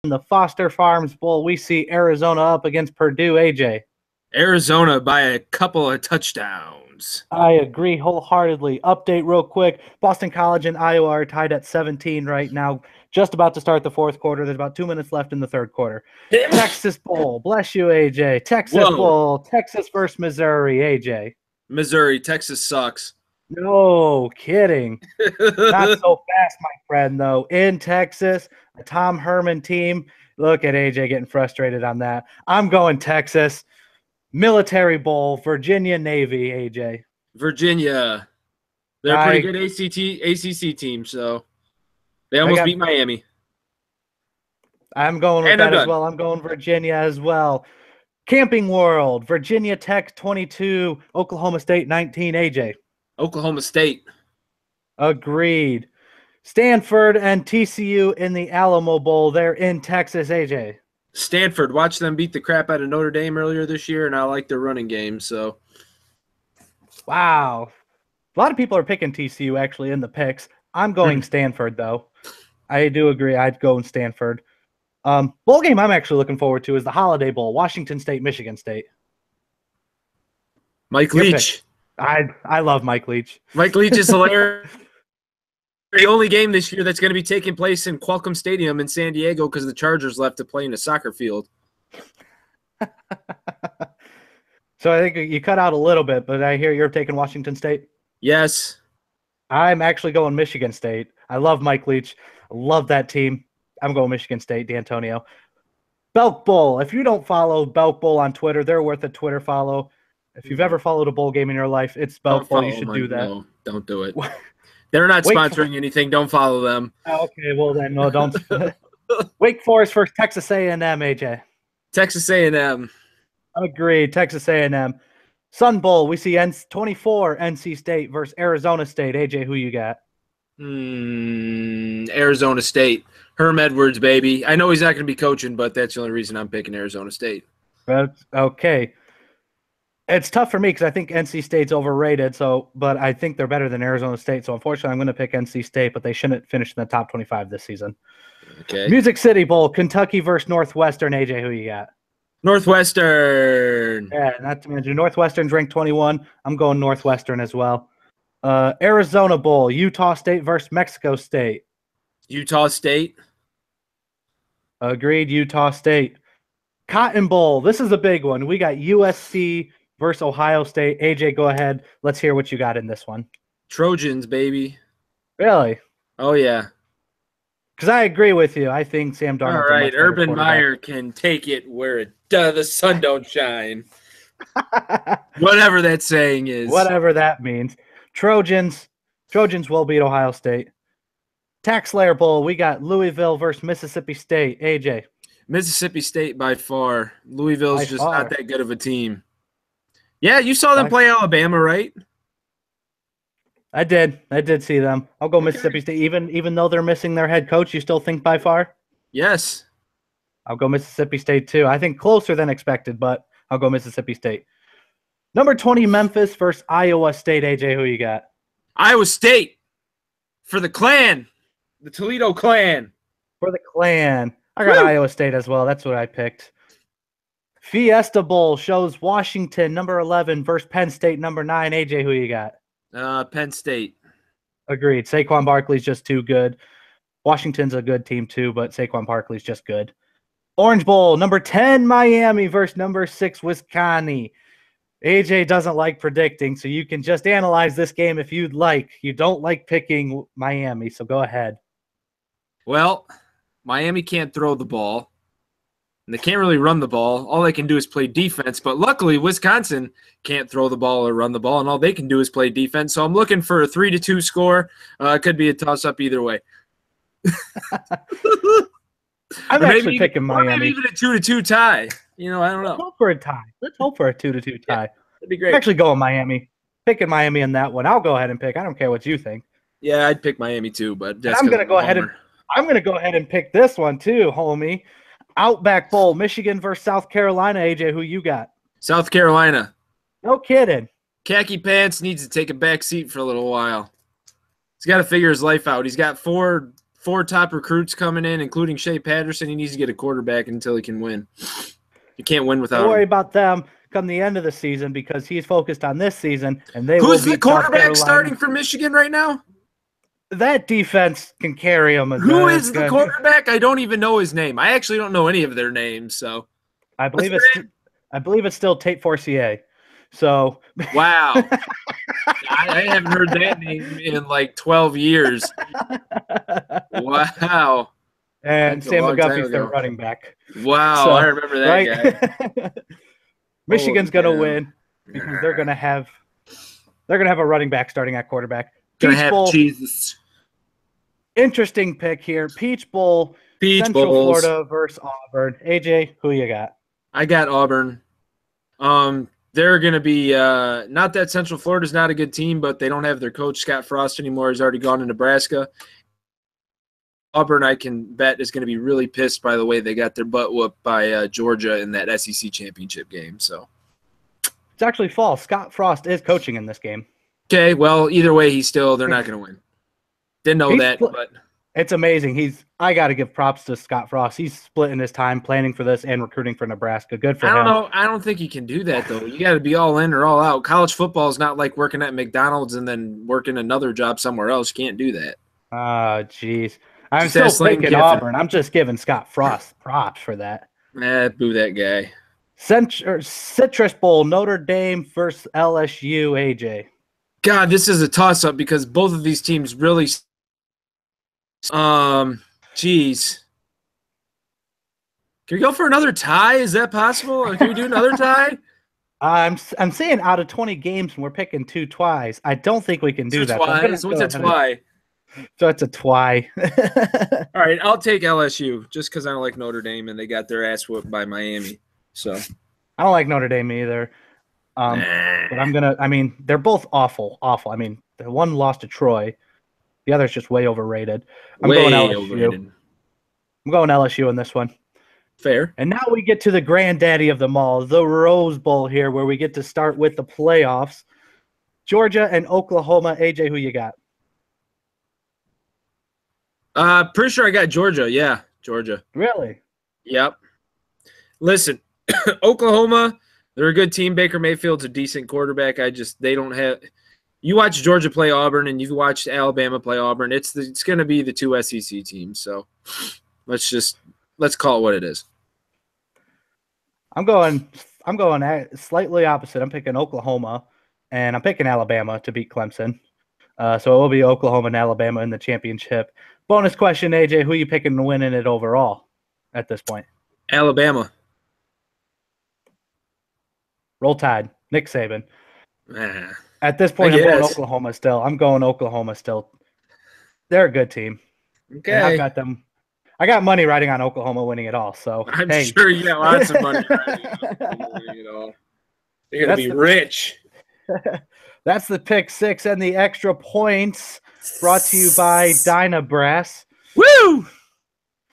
In the Foster Farms Bowl, we see Arizona up against Purdue, AJ. Arizona by a couple of touchdowns. I agree wholeheartedly. Update real quick. Boston College and Iowa are tied at 17 right now. Just about to start the fourth quarter. There's about 2 minutes left in the third quarter. Texas Bowl. Bless you, AJ. Texas Bowl. Texas versus Missouri, AJ. Missouri. Texas sucks. No kidding. Not so fast, my friend, though. In Texas, a Tom Herman team. Look at AJ getting frustrated on that. I'm going Texas. Military Bowl, Virginia Navy, AJ. Virginia. They're a pretty good ACC team, so they almost beat Miami. I'm going with that as well. I'm going Virginia as well. Camping World, Virginia Tech 22, Oklahoma State 19, AJ. Oklahoma State. Agreed. Stanford and TCU in the Alamo Bowl. They're in Texas, AJ. Stanford. Watched them beat the crap out of Notre Dame earlier this year, and I like their running game. So, wow. A lot of people are picking TCU actually in the picks. I'm going Stanford, though. I do agree. I'd go in Stanford. Bowl game I'm actually looking forward to is the Holiday Bowl, Washington State, Michigan State. Mike Leach. I love Mike Leach. Mike Leach is hilarious. The only game this year that's going to be taking place in Qualcomm Stadium in San Diego because the Chargers left to play in a soccer field. So I think you cut out a little bit, but I hear you're taking Washington State? Yes. I'm actually going Michigan State. I love Mike Leach. I love that team. I'm going Michigan State, D'Antonio. Belk Bowl. If you don't follow Belk Bowl on Twitter, they're worth a Twitter follow. If you've ever followed a bowl game in your life, it's Belk Bowl. You should do that. No, don't do it. They're not sponsoring anything. Don't follow them. Okay, well then, no, don't. Wake Forest versus Texas A&M, AJ. Texas A&M. Agreed, Texas A&M. Sun Bowl, we see 24 NC State versus Arizona State. AJ, who you got? Arizona State. Herm Edwards, baby. I know he's not going to be coaching, but that's the only reason I'm picking Arizona State. Okay. It's tough for me because I think NC State's overrated, but I think they're better than Arizona State. So unfortunately, I'm going to pick NC State, but they shouldn't finish in the top 25 this season. Okay. Music City Bowl, Kentucky versus Northwestern. AJ, who you got? Northwestern. Yeah, not to mention Northwestern's ranked 21. I'm going Northwestern as well. Arizona Bowl, Utah State versus Mexico State. Utah State. Agreed, Utah State. Cotton Bowl, this is a big one. We got USC versus Ohio State. AJ, go ahead. Let's hear what you got in this one. Trojans, baby. Really? Oh, yeah. Because I agree with you. I think Sam Darnold. All right, Urban Meyer can take it where the sun don't shine. Whatever that saying is. Whatever that means. Trojans will beat Ohio State. Tax Slayer Bowl, we got Louisville versus Mississippi State. AJ. Mississippi State by far. Louisville's just not that good of a team. Yeah, you saw them play Alabama, right? I did see them. I'll go Mississippi State. Even though they're missing their head coach, you still think by far? Yes. I'll go Mississippi State too. I think closer than expected, but I'll go Mississippi State. Number 20, Memphis versus Iowa State. AJ, who you got? Iowa State for the Clan. The Toledo Clan. For the Clan. I got Iowa State as well. That's what I picked. Fiesta Bowl shows Washington, number 11, versus Penn State, number 9. AJ, who you got? Penn State. Agreed. Saquon Barkley's just too good. Washington's a good team too, but Saquon Barkley's just good. Orange Bowl, number 10, Miami versus number 6, Wisconsin. AJ doesn't like predicting, so you can just analyze this game if you'd like. You don't like picking Miami, so go ahead. Well, Miami can't throw the ball, and they can't really run the ball. All they can do is play defense, but luckily Wisconsin can't throw the ball or run the ball, and all they can do is play defense. So I'm looking for a 3-2 score. It could be a toss-up either way. I'm actually picking Miami. Maybe even a 2-2 tie. You know, I don't know. Let's hope for a tie. Let's hope for a 2-2 tie. Yeah, that'd be great. I'm actually going Miami. Picking Miami in that one. I'll go ahead and pick. I don't care what you think. Yeah, I'd pick Miami too, but I'm going to go ahead and pick this one too, homie. Outback Bowl, Michigan versus South Carolina. AJ, who you got? South Carolina. No kidding. Khaki Pants needs to take a back seat for a little while. He's got to figure his life out. He's got four 4 top recruits coming in, including Shea Patterson. He needs to get a quarterback until he can win. You can't win without Don't worry him. about them come the end of the season because he's focused on this season, and they Who's will the beat South quarterback Carolina. starting for Michigan right now? That defense can carry them. Who is the quarterback? I don't even know his name. I actually don't know any of their names. So I believe it's still Tate Forcier. So wow, I haven't heard that name in like 12 years. Wow. And That's a Sam long time McGuffey's their ago. running back. Wow, So, I remember that guy. Michigan's Holy going to cow. win because they're going to have a running back starting at quarterback. Gonna Peach have Bowl, Jesus. interesting pick here. Peach Bowl, Central Bowls. Florida versus Auburn. AJ, who you got? I got Auburn. They're going to be not that Central Florida's not a good team, but they don't have their coach Scott Frost anymore. He's already gone to Nebraska. Auburn, I can bet, is going to be really pissed by the way they got their butt whooped by Georgia in that SEC championship game. So It's actually false. Scott Frost is coaching in this game. okay, well, either way, they're not going to win. Didn't know that, but it's amazing. I got to give props to Scott Frost. He's splitting his time planning for this and recruiting for Nebraska. Good for him. I don't know. I don't think you can do that, though. You got to be all in or all out. College football is not like working at McDonald's and then working another job somewhere else. You can't do that. Oh, jeez. I'm Just still ask Lane picking Kiffin. Auburn. I'm just giving Scott Frost props for that. Boo that guy. Citrus Bowl, Notre Dame versus LSU, AJ. God, this is a toss-up because both of these teams really geez. Can we go for another tie? Is that possible? Or can we do another tie? I'm saying out of 20 games, and we're picking 2 twice. I don't think we can do that. So what's a twy? So it's a twy. All right, I'll take LSU just because I don't like Notre Dame and they got their ass whooped by Miami. So I don't like Notre Dame either. But they're both awful. I mean, the one lost to Troy. The other's just way overrated. I'm going LSU in this one. Fair. And now we get to the granddaddy of them all, the Rose Bowl here, where we get to start with the playoffs. Georgia and Oklahoma. AJ, who you got? Pretty sure I got Georgia. Yeah, Georgia. Really? Yep. Listen, Oklahoma, they're a good team. Baker Mayfield's a decent quarterback. They don't have – you watch Georgia play Auburn and you've watched Alabama play Auburn. It's going to be the 2 SEC teams. So let's call it what it is. I'm going slightly opposite. I'm picking Oklahoma, and I'm picking Alabama to beat Clemson. So it will be Oklahoma and Alabama in the championship. Bonus question, AJ, who are you picking to win in it overall at this point? Alabama. Roll Tide. Nick Saban. Ah, At this point, I'm going Oklahoma still. They're a good team. Okay. And I've got them. I got money riding on Oklahoma winning it all. So I'm sure you got lots of money riding on Oklahoma winning it all. You're going to be rich. That's the pick 6 and the extra points brought to you by Dynabrass. Woo!